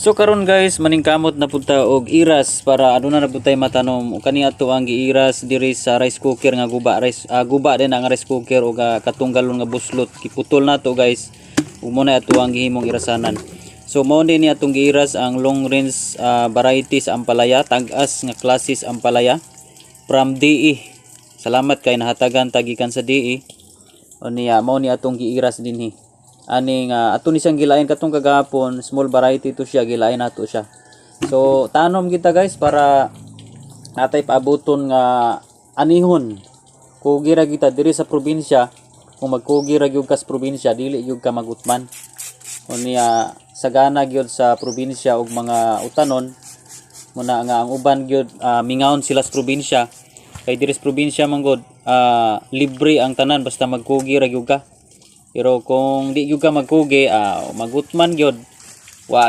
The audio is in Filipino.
So karon guys, maningkamot na punta og iras para aduna na putay matanom. Kani ato ang giiras diri sa rice cooker nga guba guba din ang rice cooker og katunggalon nga buslot. Kiputol na to guys. Ug mo na ato ang gihimong irasanan. So mao din ni atong giiras ang long range variety sa ampalaya, tag-as nga klase sa ampalaya from DE. Salamat kay nahatagan tagikan sa DE. O niya mao ni atong giiras dinhi. Aning ato ni siyang gilain katong kagahapon, small variety to siya, gilain nato siya. So tanom kita guys para natay paabuton nga anihon. Kugi ra kita diri sa probinsya, kung magkugi ra gyud kas probinsya dili gyud ka magutman. O niya sagana gyud sa probinsya og mga utanon muna nga ang uban gyud mingawon sila sa probinsya. Kay diri sa probinsya manggod libre ang tanan basta magkugi ra gyud ka. Pero kung di gyud ka magkugi, magutman gyud. Wa